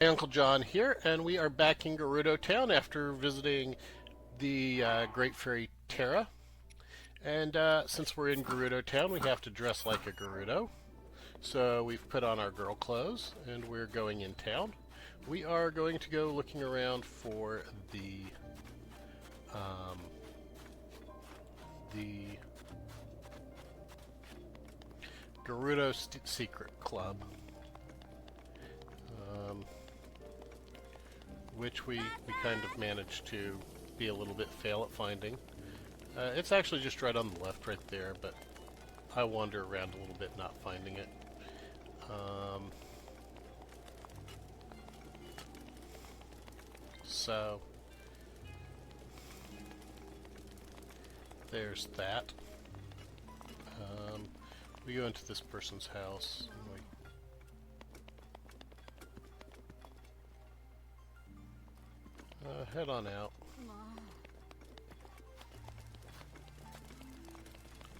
Hey, Uncle John here, and we are back in Gerudo Town after visiting the Great Fairy Terra. And since we're in Gerudo Town, we have to dress like a Gerudo. So we've put on our girl clothes, and we're going in town. We are going to go looking around for um, the Gerudo Secret Club, um, which we kind of managed to be a little bit fail at finding. It's actually just right on the left right there, but I wander around a little bit not finding it. So there's that. We go into this person's house. And we head on out.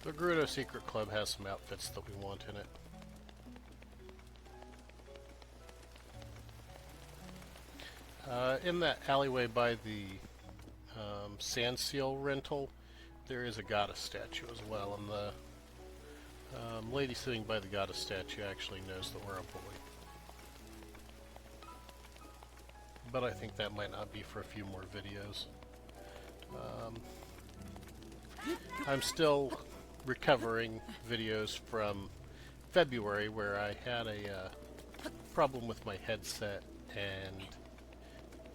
The Gerudo Secret Club has some outfits that we want in it. In that alleyway by the sand seal rental, there is a goddess statue as well, and the lady sitting by the goddess statue actually knows that we're a bully. But I think that might not be for a few more videos. I'm still recovering videos from February where I had a problem with my headset and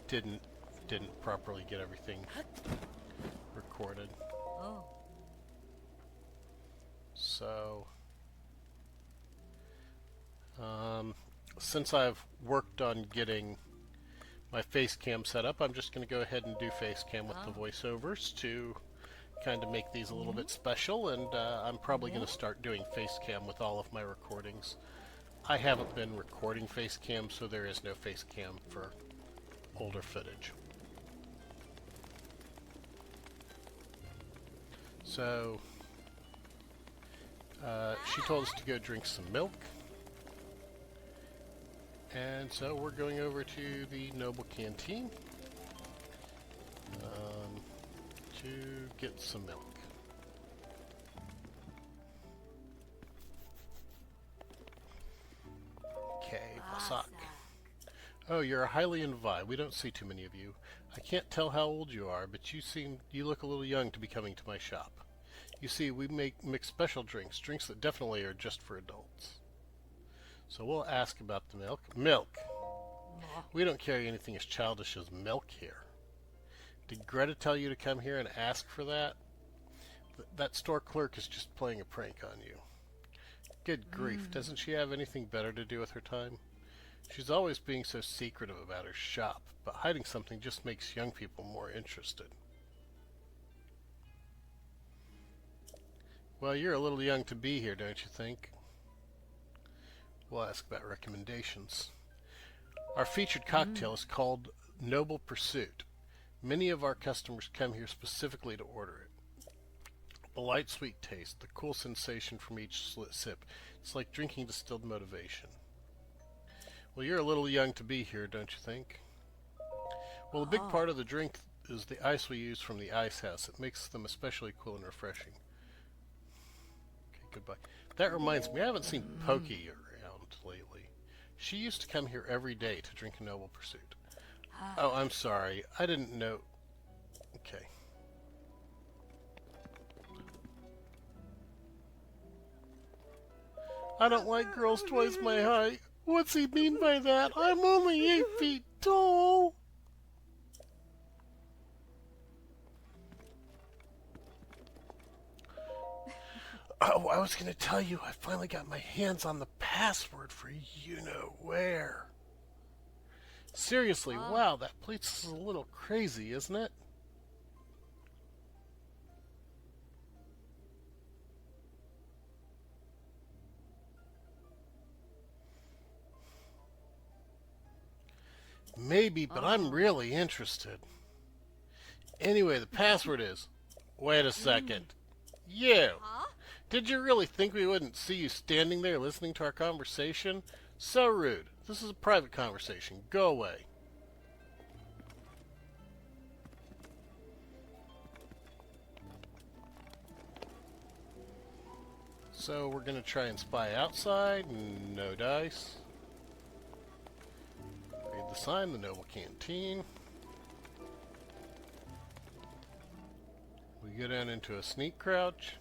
didn't properly get everything recorded. Oh. So since I've worked on getting my face cam set up, I'm just going to go ahead and do face cam with the voiceovers to kind of make these a little bit special, and I'm probably going to start doing face cam with all of my recordings. I haven't been recording face cam, so there is no face cam for older footage. So she told us to go drink some milk, and so we're going over to the Noble Canteen to get some milk. Okay, Vasak. Oh, you're highly invited. We don't see too many of you. I can't tell how old you are, but you look a little young to be coming to my shop. You see, we mix special drinks that definitely are just for adults. So we'll ask about the milk. Milk! We don't carry anything as childish as milk here. Did Greta tell you to come here and ask for that? That store clerk is just playing a prank on you. Good grief, doesn't she have anything better to do with her time? She's always being so secretive about her shop, but hiding something just makes young people more interested. Well, you're a little young to be here, don't you think? We'll ask about recommendations. Our featured cocktail is called Noble Pursuit. Many of our customers come here specifically to order it. The light sweet taste, the cool sensation from each sip. It's like drinking distilled motivation. Well, you're a little young to be here, don't you think? Well, a big part of the drink is the ice we use from the ice house. It makes them especially cool and refreshing. Okay, goodbye. That reminds me, I haven't seen Pokey around lately. She used to come here every day to drink a Noble Pursuit. Oh, I'm sorry. I didn't know. Okay. I don't like girls twice my height. What's he mean by that? I'm only 8 feet tall. Oh, I was going to tell you, I finally got my hands on the password for you-know-where. Seriously, wow, that place is a little crazy, isn't it? Maybe, but I'm really interested. Anyway, the password is... Wait a second. You! Did you really think we wouldn't see you standing there listening to our conversation? So rude. This is a private conversation. Go away. So we're going to try and spy outside. No dice. Read the sign, the Noble Canteen. We go down into a sneak crouch.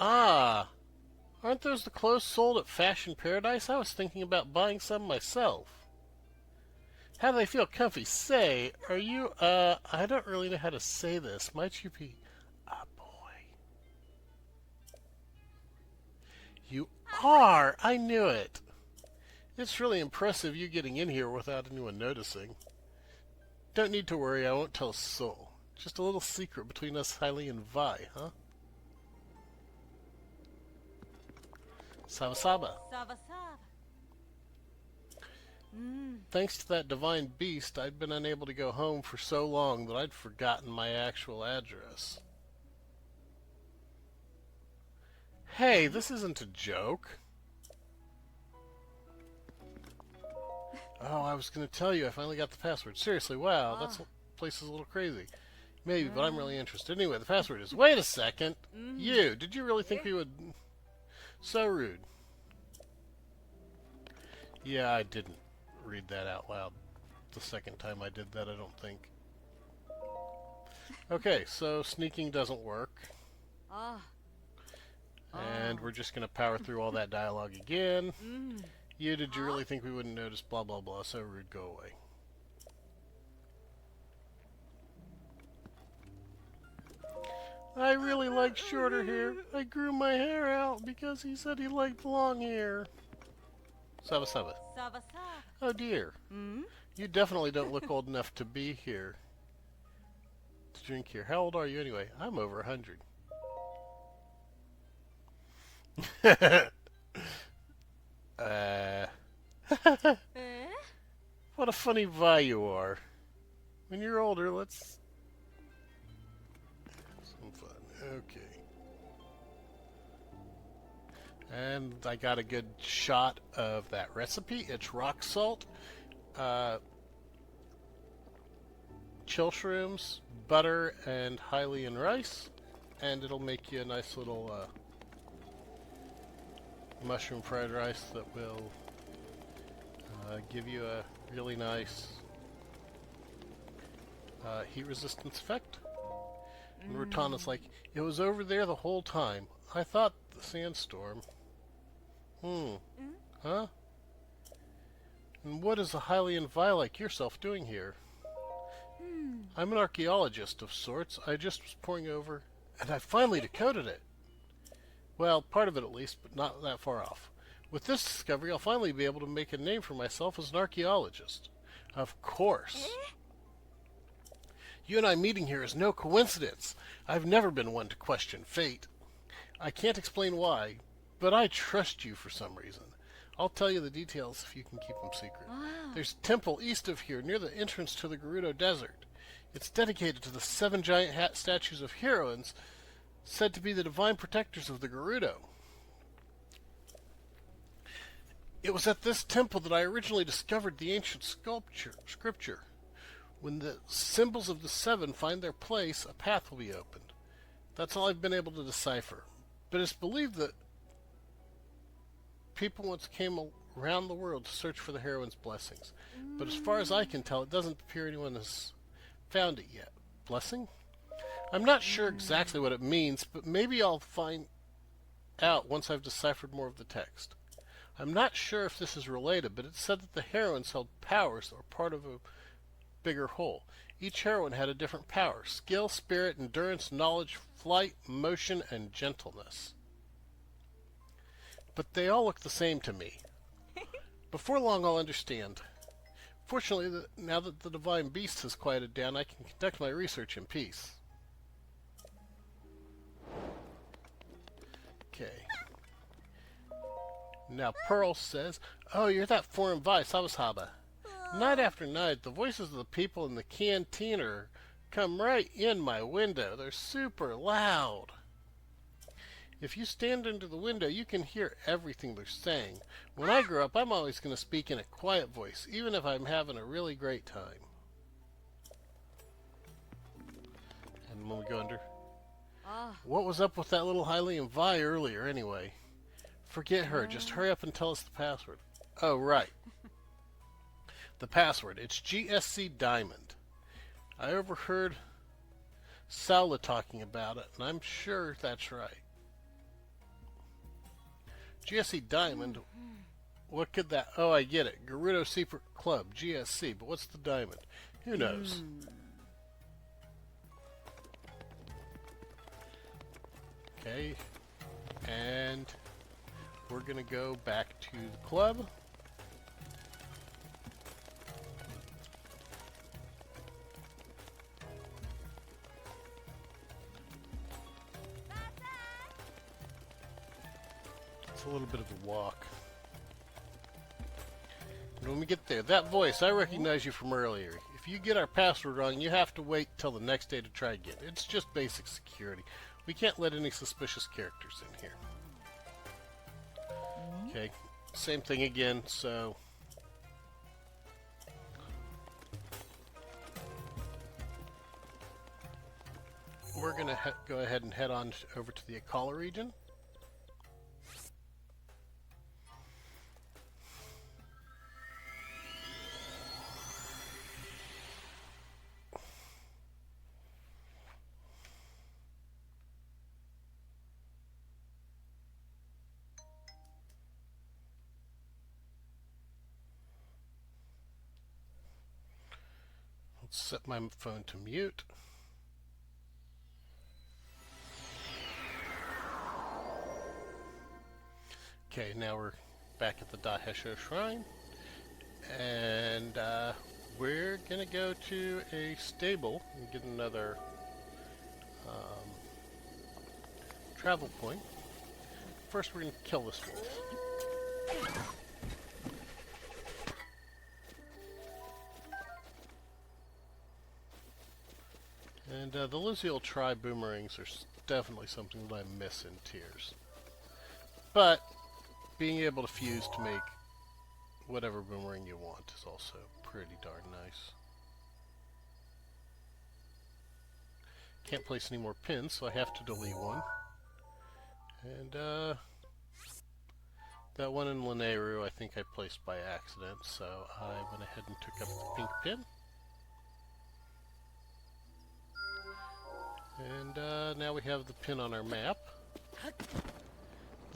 Ah! Aren't those the clothes sold at Fashion Paradise? I was thinking about buying some myself. How do they feel? Comfy? Say, are you, I don't really know how to say this. Might you be a boy? You are! I knew it! It's really impressive you getting in here without anyone noticing. Don't need to worry, I won't tell a soul. Just a little secret between us, Hailey and Vi, huh? Sava Sava. Sava Sava. Thanks to that divine beast, I'd been unable to go home for so long that I'd forgotten my actual address. Hey, this isn't a joke. Oh, I was going to tell you, I finally got the password. Seriously, wow, that place is a little crazy. Maybe, but I'm really interested. Anyway, the password is... Wait a second! You, did you really think we would... So rude. Yeah, I didn't read that out loud the second time I did that, I don't think. Okay, so sneaking doesn't work. And we're just going to power through all that dialogue again. You, did you really think we wouldn't notice? Blah, blah, blah. So rude, go away. I really like shorter hair. I grew my hair out because he said he liked long hair. Sava Sava. Sava Sava. Oh dear. You definitely don't look old enough to be here. To drink here. How old are you anyway? I'm over 100. What a funny Vi you are. When you're older, let's... Some fun. Okay. And I got a good shot of that recipe. It's rock salt, chill shrooms, butter, and Hylian rice. And it'll make you a nice little mushroom fried rice that will give you a really nice heat resistance effect. And Rotana's like, it was over there the whole time. I thought the sandstorm. Huh? And what is a Hylian Vi like yourself doing here? I'm an archaeologist of sorts. I just was poring over, and I finally decoded it. Well, part of it at least, but not that far off. With this discovery, I'll finally be able to make a name for myself as an archaeologist. Of course. You and I meeting here is no coincidence. I've never been one to question fate. I can't explain why, but I trust you for some reason. I'll tell you the details if you can keep them secret. There's a temple east of here, near the entrance to the Gerudo Desert. It's dedicated to the 7 giant statues of heroines, said to be the divine protectors of the Gerudo. It was at this temple that I originally discovered the ancient scripture. When the symbols of the 7 find their place, a path will be opened. That's all I've been able to decipher. But it's believed that people once came around the world to search for the heroine's blessings. But as far as I can tell, it doesn't appear anyone has found it yet. Blessing? I'm not sure exactly what it means, but maybe I'll find out once I've deciphered more of the text. I'm not sure if this is related, but it said that the heroines held powers that were part of a bigger whole. Each heroine had a different power: skill, spirit, endurance, knowledge, flight, motion, and gentleness. But they all look the same to me. Before long I'll understand. Fortunately, now that the divine beast has quieted down, I can conduct my research in peace. Okay. Now Pearl says, "Oh, you're that foreign voice I was haba. Night after night, the voices of the people in the canteen come right in my window. They're super loud. If you stand under the window, you can hear everything they're saying. When I grow up, I'm always going to speak in a quiet voice, even if I'm having a really great time." And when we go under, what was up with that little Hylian Vi earlier anyway? Forget her. Just hurry up and tell us the password. Oh, right. The password. It's GSC Diamond. I overheard Saula talking about it, and I'm sure that's right. GSC Diamond? What could that... Oh, I get it. Gerudo Secret Club, GSC. But what's the diamond? Who knows? Okay. And we're going to go back to the club. It's a little bit of a walk. And when we get there, that voice, I recognize you from earlier. If you get our password wrong, you have to wait till the next day to try again. It's just basic security. We can't let any suspicious characters in here. Okay, same thing again, so... we're going to go ahead and head on over to the Akala region. Set my phone to mute. Okay, now we're back at the Dahesho Shrine. And we're going to go to a stable and get another travel point. First, we're going to kill this wolf. And the Luziel Tri boomerangs are definitely something that I miss in Tears. But being able to fuse to make whatever boomerang you want is also pretty darn nice. Can't place any more pins, so I have to delete one. And that one in Lineru I think I placed by accident, so I went ahead and took up the pink pin. And now we have the pin on our map.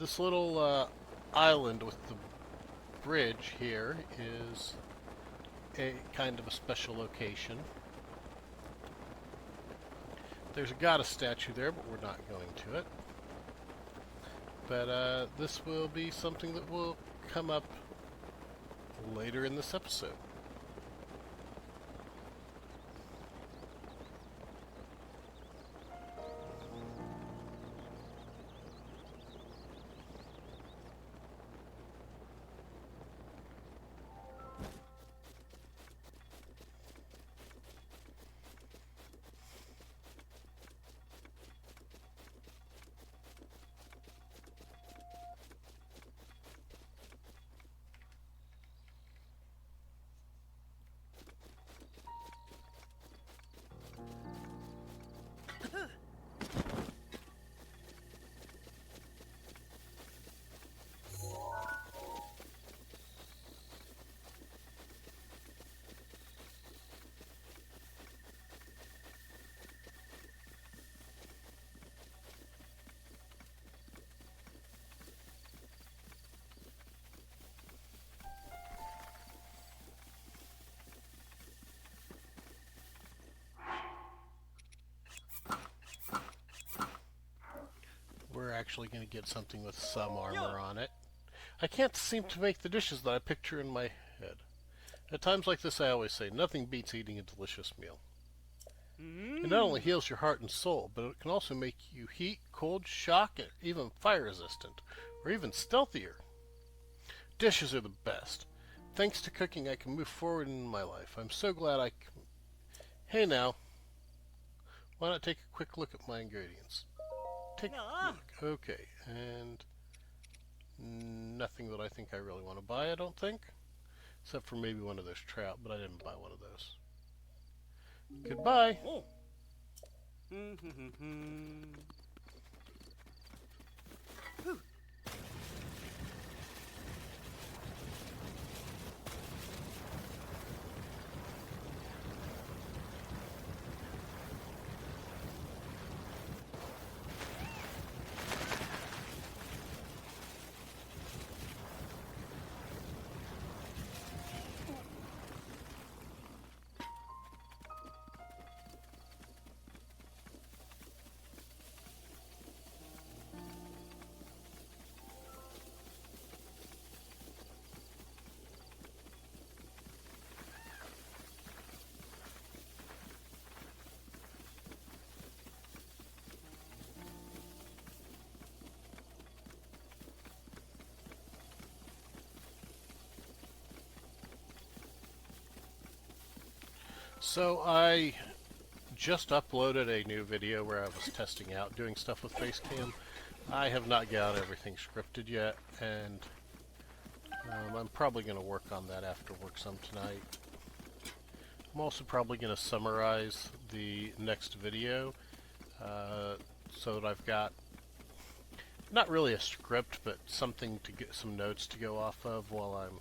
This little island with the bridge here is a kind of a special location. There's a goddess statue there, but we're not going to it. But this will be something that will come up later in this episode. We're actually going to get something with some armor on it. I can't seem to make the dishes that I picture in my head. At times like this I always say, nothing beats eating a delicious meal. It not only heals your heart and soul, but it can also make you heat, cold, shock, and even fire resistant, or even stealthier. Dishes are the best. Thanks to cooking, I can move forward in my life. I'm so glad I can... Hey now, why not take a quick look at my ingredients? Take a look. Okay, and nothing that I think I really want to buy, I don't think. Except for maybe one of those trout, but I didn't buy one of those. Goodbye. Oh. So I just uploaded a new video where I was testing out doing stuff with Facecam. I have not got everything scripted yet, and I'm probably going to work on that after work some tonight. I'm also probably going to summarize the next video so that I've got not really a script, but something to get some notes to go off of while I'm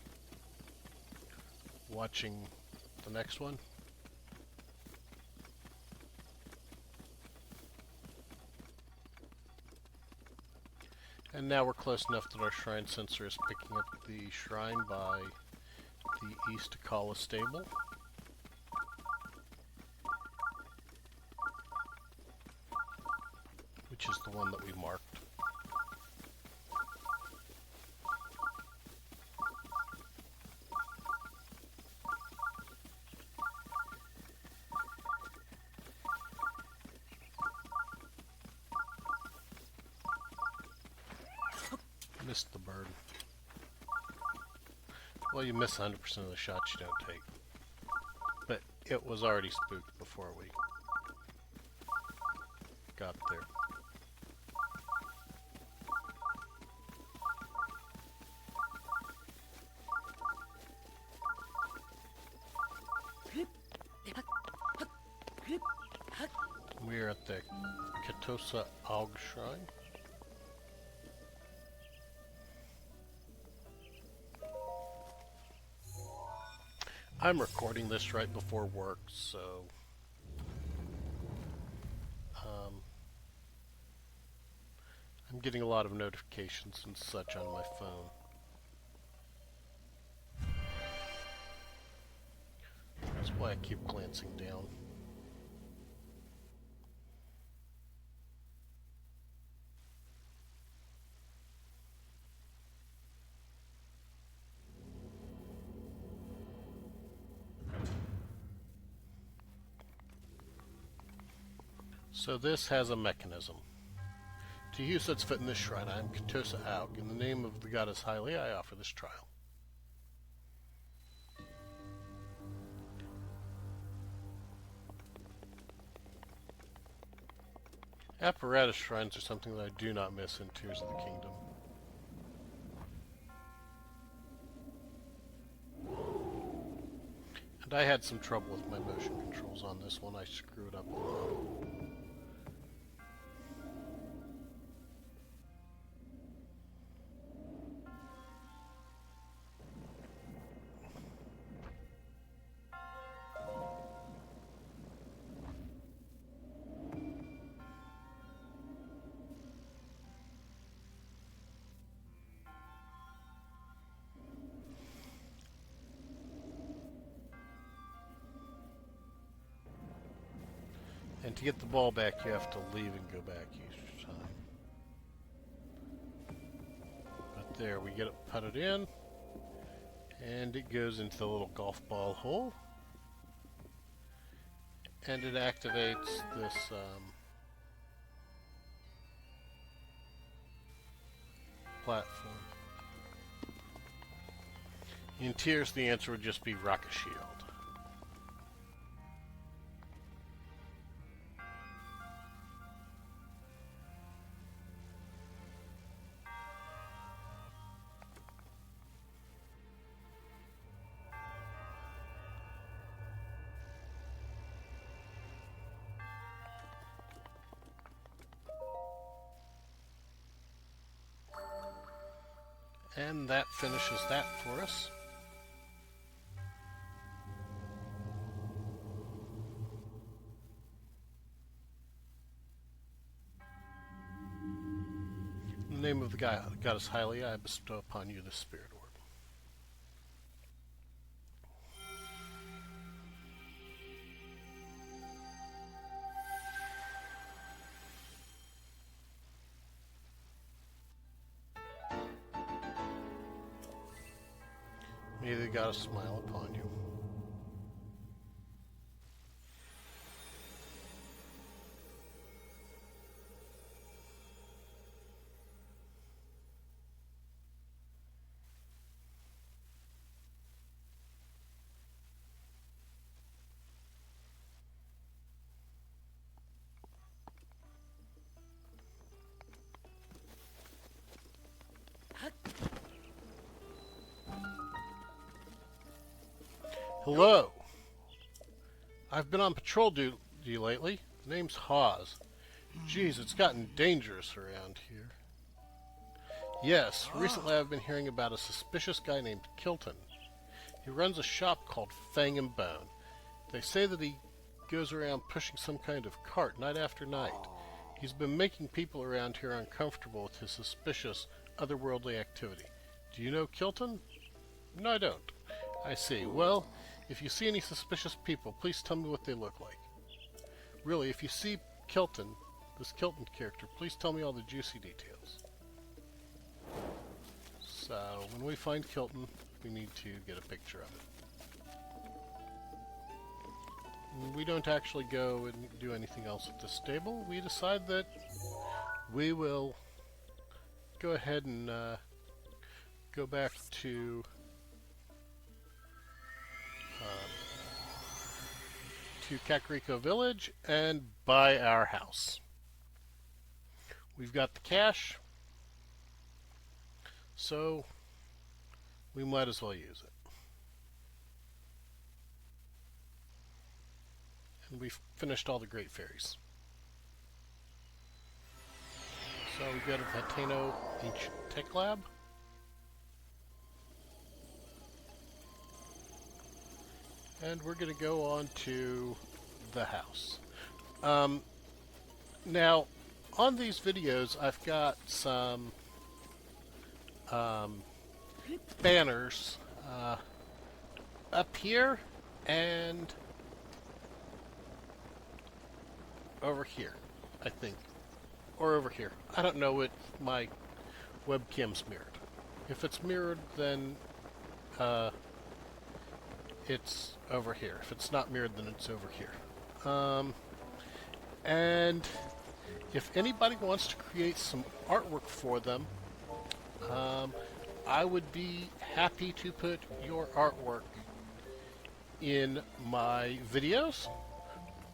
watching the next one. And now we're close enough that our shrine sensor is picking up the shrine by the East Akala stable. Which is the one that we marked. Missed the bird. Well, you miss 100% of the shots you don't take. But it was already spooked before we got there. We're at the Katosa Og Shrine. I'm recording this right before work, so I'm getting a lot of notifications and such on my phone. That's why I keep glancing down. So this has a mechanism. To you sets foot in this shrine, I am Katosa Aug. In the name of the goddess Hylia, I offer this trial. Apparatus shrines are something that I do not miss in Tears of the Kingdom. And I had some trouble with my motion controls on this one. I screwed up a lot. And to get the ball back, you have to leave and go back each time. But there, we get it putted in, and it goes into the little golf ball hole, and it activates this platform. In Tears, the answer would just be Rocket Shield. And that finishes that for us. In the name of the goddess Hylia, I bestow upon you the spirit orb. May the goddess smile upon you. Hello. I've been on patrol duty lately. The name's Hawes. Geez, it's gotten dangerous around here. Yes, recently I've been hearing about a suspicious guy named Kilton. He runs a shop called Fang and Bone. They say that he goes around pushing some kind of cart night after night. He's been making people around here uncomfortable with his suspicious, otherworldly activity. Do you know Kilton? No, I don't. I see. Well, if you see any suspicious people, please tell me what they look like. Really, if you see Kilton, this Kilton character, please tell me all the juicy details. So, when we find Kilton, we need to get a picture of it. We don't actually go and do anything else at the stable. We decide that we will go ahead and go back to Kakariko Village and buy our house. We've got the cash, so we might as well use it. And we've finished all the Great Fairies. So we go to the Hateno Ancient Tech Lab. And we're going to go on to the house. Now, on these videos, I've got some banners up here and over here, I think. Or over here. I don't know what my webcam's mirrored. If it's mirrored, then it's over here. If it's not mirrored, then it's over here. And if anybody wants to create some artwork for them, I would be happy to put your artwork in my videos,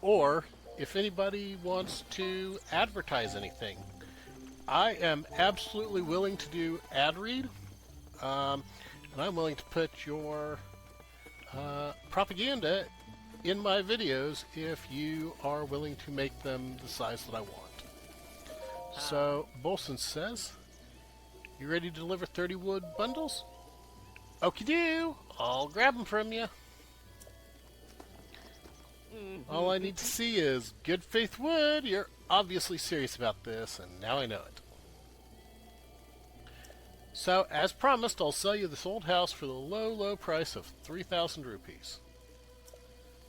or if anybody wants to advertise anything, I am absolutely willing to do ad read, and I'm willing to put your propaganda in my videos if you are willing to make them the size that I want. So, Bolson says, you ready to deliver 30 wood bundles? Okie do! I'll grab them from you. All I need to see is good faith wood. You're obviously serious about this, and now I know it. So, as promised, I'll sell you this old house for the low, low price of 3,000 rupees.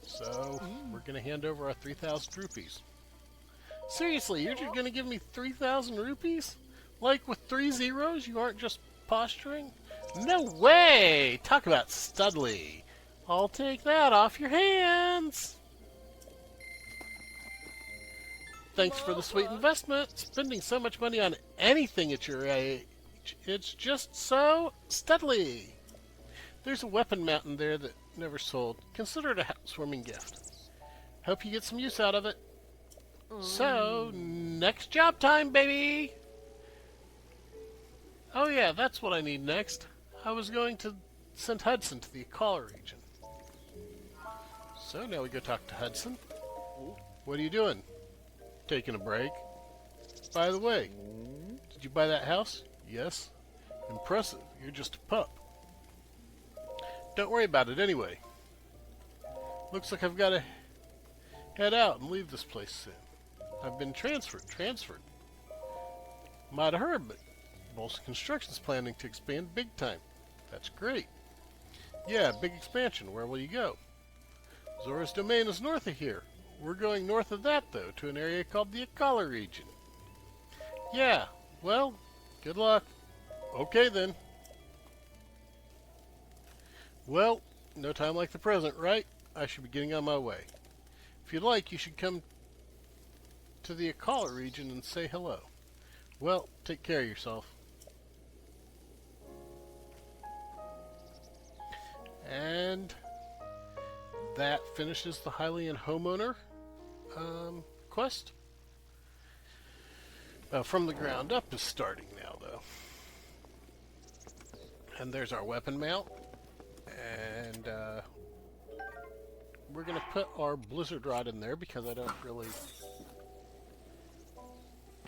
So, we're going to hand over our 3,000 rupees. Seriously, you're just going to give me 3,000 rupees? Like with 3 zeros? You aren't just posturing? No way! Talk about studly. I'll take that off your hands. Thanks for the sweet investment. Spending so much money on anything at your age, it's just so studly. There's a weapon mount in there that never sold. Consider it a housewarming gift. Hope you get some use out of it. So, next job time, baby! Oh yeah, that's what I need next. I was going to send Hudson to the Akala region. So now we go talk to Hudson. What are you doing? Taking a break. By the way, did you buy that house? Yes. Impressive. You're just a pup. Don't worry about it anyway. Looks like I've got to head out and leave this place soon. I've been transferred. Might have heard, but Bolson Construction's planning to expand big time. That's great. Yeah, big expansion. Where will you go? Zora's domain is north of here. We're going north of that, though, to an area called the Akala region. Yeah, well, good luck. Okay, then. Well, no time like the present, right? I should be getting on my way. If you'd like, you should come to the Akala region and say hello. Well, take care of yourself. And that finishes the Hylian homeowner quest. From the ground up is starting now, though. And there's our weapon mount. And we're going to put our blizzard rod in there because I don't really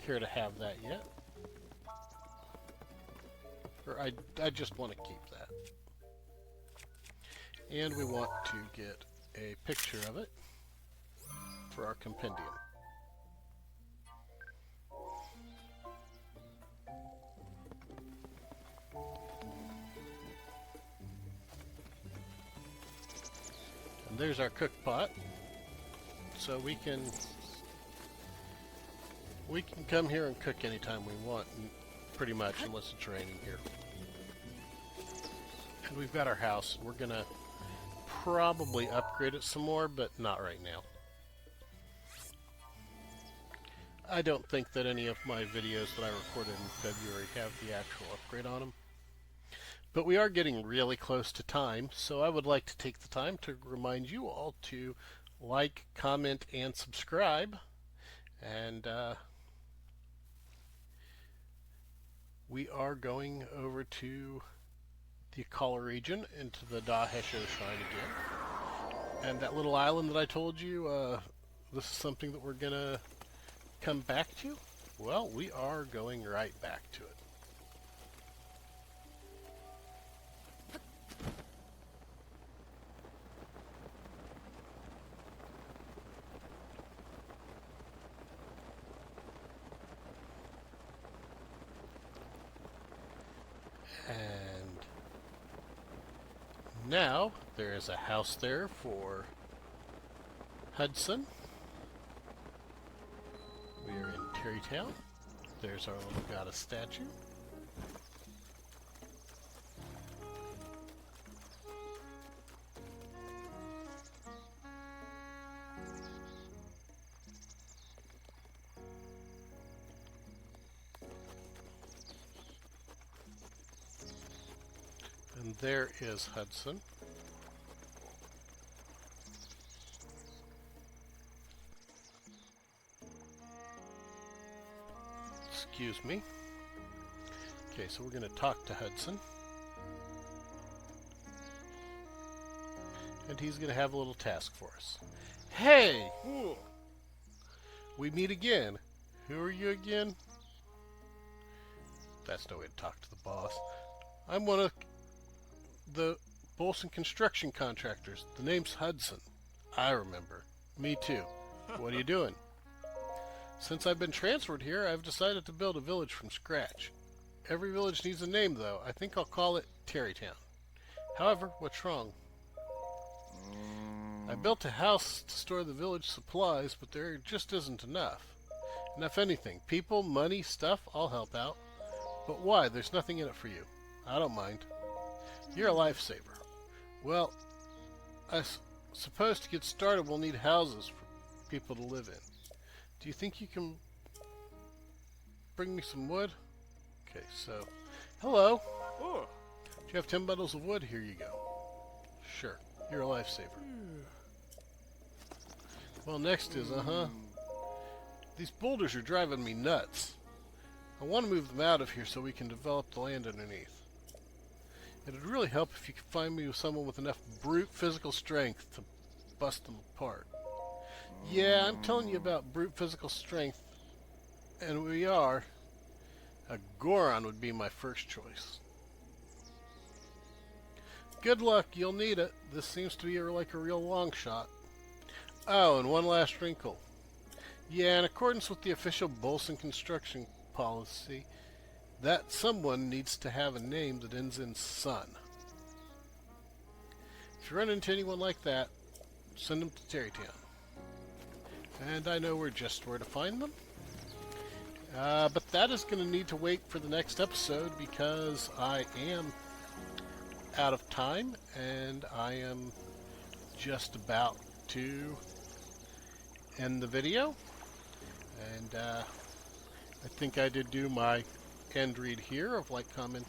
care to have that yet. Or I just want to keep that. And we want to get a picture of it for our compendium. And there's our cook pot. So we can come here and cook anytime we want, pretty much, unless it's raining here. And we've got our house. We're gonna probably upgrade it some more, but not right now. I don't think that any of my videos that I recorded in February have the actual upgrade on them. But we are getting really close to time, so I would like to take the time to remind you all to like, comment, and subscribe. And we are going over to the Akala region into the Dahesho Shrine again. And that little island that I told you, this is something that we're going to come back to? Well, we are going right back to it. And now there is a house there for Hudson. We are in Terrytown. There's our little goddess statue. And there is Hudson. Excuse me. Okay, so we're going to talk to Hudson. And he's going to have a little task for us. Hey! We meet again. Who are you again? That's no way to talk to the boss. I'm one of the Bolson construction contractors. The name's Hudson. I remember. Me too. What are you doing? Since I've been transferred here, I've decided to build a village from scratch. Every village needs a name, though. I think I'll call it Terrytown. However, what's wrong? I built a house to store the village supplies, but there just isn't enough. And if anything, people, money, stuff, I'll help out. But why? There's nothing in it for you. I don't mind. You're a lifesaver. Well, I suppose to get started we'll need houses for people to live in. Do you think you can bring me some wood? Okay, so, hello. Oh. Do you have 10 bundles of wood? Here you go. Sure, you're a lifesaver. Well, next is, these boulders are driving me nuts. I want to move them out of here so we can develop the land underneath. It would really help if you could find me with someone with enough brute physical strength to bust them apart. Yeah, I'm telling you about brute physical strength, and we are. A Goron would be my first choice. Good luck, you'll need it. This seems to be like a real long shot. Oh, and one last wrinkle. Yeah, in accordance with the official Bolson construction policy, that someone needs to have a name that ends in son. If you run into anyone like that, send them to Terrytown. And I know just where to find them. But that is going to need to wait for the next episode because I am out of time and I am just about to end the video. And I think I did do my end read here of like, comment,